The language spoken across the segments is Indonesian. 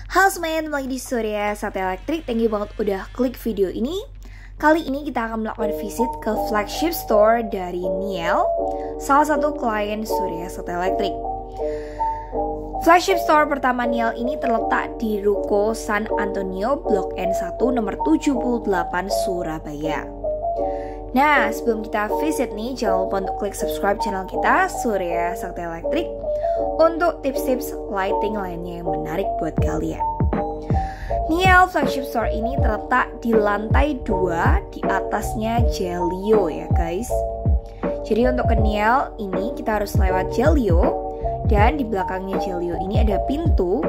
Halo semuanya, kembali lagi di Surya Sakti Elektrik. Thank you banget udah klik video ini. Kali ini kita akan melakukan visit ke flagship store dari Niel, salah satu klien Surya Sakti Elektrik. Flagship store pertama Niel ini terletak di Ruko San Antonio, Blok N1 nomor 78 Surabaya. Nah, sebelum kita visit nih, jangan lupa untuk klik subscribe channel kita Surya Sakti Elektrik untuk tips-tips lighting lainnya yang menarik buat kalian. Niel flagship store ini terletak di lantai 2, di atasnya Jelio ya guys. Jadi untuk ke Niel ini kita harus lewat Jelio, dan di belakangnya Jelio ini ada pintu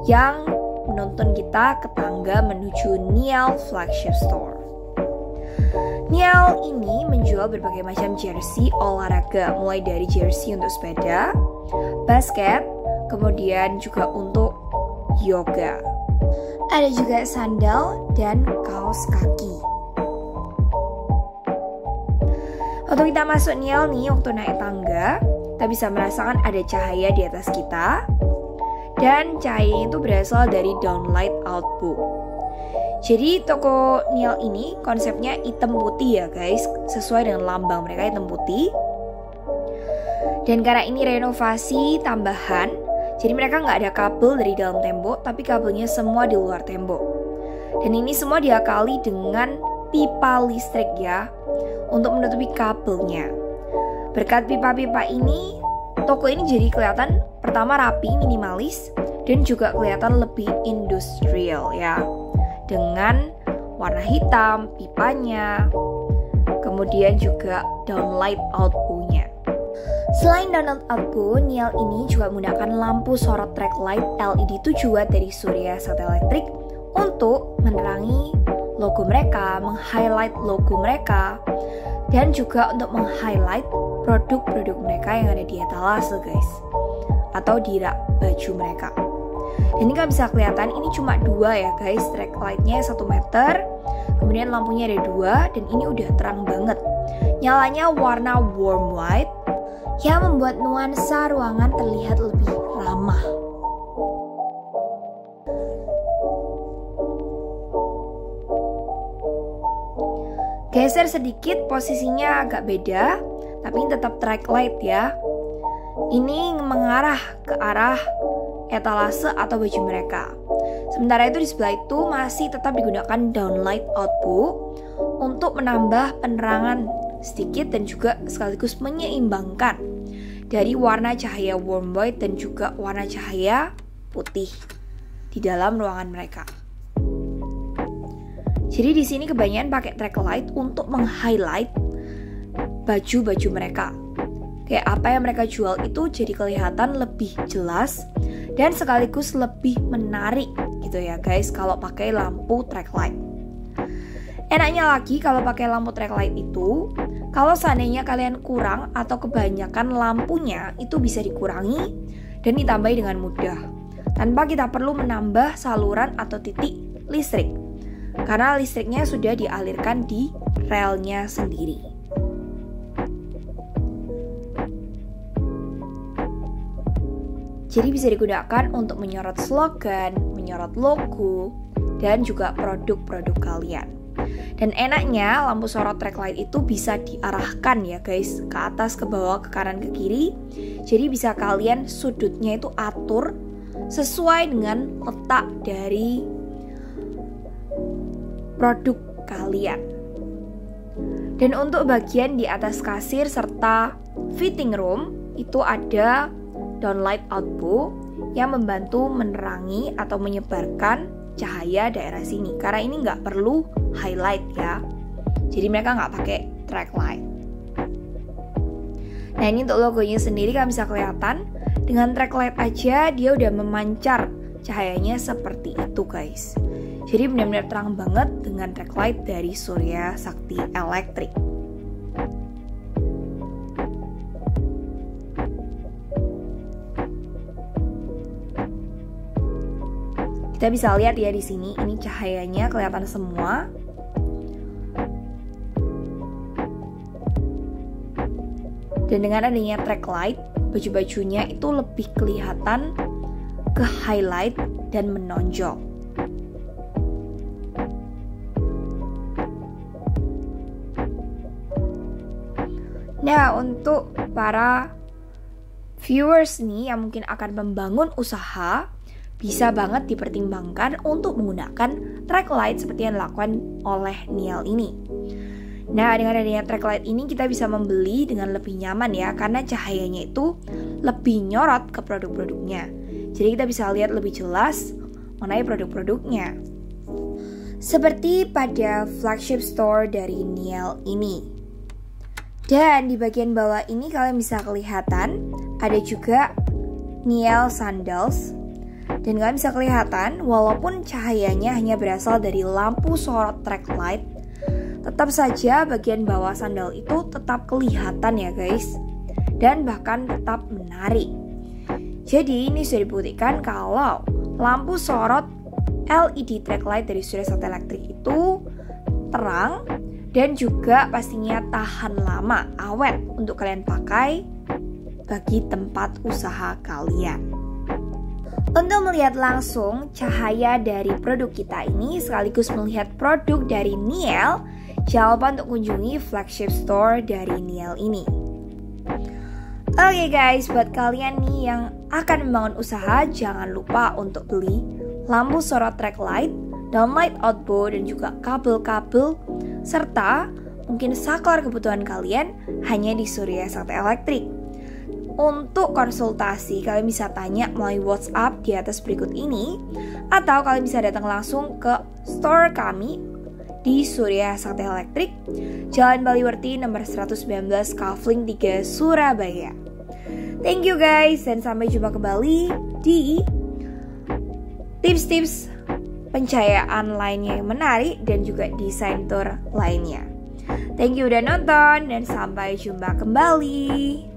yang menuntun kita ke tangga menuju Niel flagship store. Niel ini menjual berbagai macam jersey olahraga, mulai dari jersey untuk sepeda, basket, kemudian juga untuk yoga. Ada juga sandal dan kaos kaki. Waktu kita masuk Niel nih, waktu naik tangga, kita bisa merasakan ada cahaya di atas kita, dan cahaya itu berasal dari downlight output. Jadi toko Niel ini konsepnya hitam putih ya guys, sesuai dengan lambang mereka hitam putih. Dan karena ini renovasi tambahan, jadi mereka nggak ada kabel dari dalam tembok, tapi kabelnya semua di luar tembok. Dan ini semua diakali dengan pipa listrik ya, untuk menutupi kabelnya. Berkat pipa-pipa ini, toko ini jadi kelihatan pertama rapi, minimalis, dan juga kelihatan lebih industrial ya. Dengan warna hitam, pipanya, kemudian juga downlight output-nya. Selain downlight output, Niel ini juga menggunakan lampu sorot track light LED 7 watt dari Surya Sakti Elektrik untuk menerangi logo mereka, meng-highlight logo mereka, dan juga untuk meng-highlight produk-produk mereka yang ada di etalase guys, atau di rak baju mereka. Dan ini kan bisa kelihatan ini cuma 2 ya guys, track lightnya 1 meter, kemudian lampunya ada 2, dan ini udah terang banget. Nyalanya warna warm white yang membuat nuansa ruangan terlihat lebih ramah. Geser sedikit, posisinya agak beda, tapi ini tetap track light ya. Ini mengarah ke arah etalase atau baju mereka. Sementara itu di sebelah itu masih tetap digunakan downlight output untuk menambah penerangan sedikit dan juga sekaligus menyeimbangkan dari warna cahaya warm white dan juga warna cahaya putih di dalam ruangan mereka. Jadi di sini kebanyakan pakai track light untuk meng-highlight baju-baju mereka. Kayak apa yang mereka jual itu jadi kelihatan lebih jelas dan sekaligus lebih menarik gitu ya guys kalau pakai lampu track light. Enaknya lagi kalau pakai lampu track light itu, kalau seandainya kalian kurang atau kebanyakan lampunya, itu bisa dikurangi dan ditambahi dengan mudah tanpa kita perlu menambah saluran atau titik listrik, karena listriknya sudah dialirkan di relnya sendiri. Jadi bisa digunakan untuk menyorot slogan, menyorot logo, dan juga produk-produk kalian. Dan enaknya lampu sorot track light itu bisa diarahkan ya guys, ke atas, ke bawah, ke kanan, ke kiri. Jadi bisa kalian sudutnya itu atur sesuai dengan letak dari produk kalian. Dan untuk bagian di atas kasir serta fitting room itu ada downlight output yang membantu menerangi atau menyebarkan cahaya daerah sini, karena ini nggak perlu highlight ya, jadi mereka nggak pakai track light. Nah ini untuk logonya sendiri kan bisa kelihatan dengan track light aja dia udah memancar cahayanya seperti itu guys. Jadi benar-benar terang banget dengan track light dari Surya Sakti Elektrik. Kita bisa lihat ya di sini, ini cahayanya kelihatan semua. Dan dengan adanya track light, baju-bajunya itu lebih kelihatan ke highlight dan menonjol. Nah, untuk para viewers nih yang mungkin akan membangun usaha, bisa banget dipertimbangkan untuk menggunakan track light seperti yang dilakukan oleh Niel ini. Nah, dengan adanya track light ini kita bisa membeli dengan lebih nyaman ya, karena cahayanya itu lebih nyorot ke produk-produknya. Jadi kita bisa lihat lebih jelas mengenai produk-produknya. Seperti pada flagship store dari Niel ini. Dan di bagian bawah ini kalian bisa kelihatan ada juga Niel Sandals. Dan kalian bisa kelihatan walaupun cahayanya hanya berasal dari lampu sorot track light, tetap saja bagian bawah sandal itu tetap kelihatan ya guys. Dan bahkan tetap menarik. Jadi ini sudah dibuktikan kalau lampu sorot LED track light dari Surya Sakti Elektrik itu terang dan juga pastinya tahan lama, awet untuk kalian pakai bagi tempat usaha kalian. Untuk melihat langsung cahaya dari produk kita ini sekaligus melihat produk dari Niel, jangan lupa untuk kunjungi flagship store dari Niel ini. Oke guys, buat kalian nih yang akan membangun usaha, jangan lupa untuk beli lampu sorot track light, downlight outbow, dan juga kabel-kabel serta mungkin saklar kebutuhan kalian hanya di Surya Sakti Elektrik. Untuk konsultasi kalian bisa tanya melalui WhatsApp di atas berikut ini, atau kalian bisa datang langsung ke store kami di Surya Sakti Elektrik, Jalan Baliwerti nomor 119 Kavling 3 Surabaya. Thank you guys, dan sampai jumpa kembali di tips-tips pencahayaan lainnya yang menarik dan juga desain tour lainnya. Thank you udah nonton dan sampai jumpa kembali.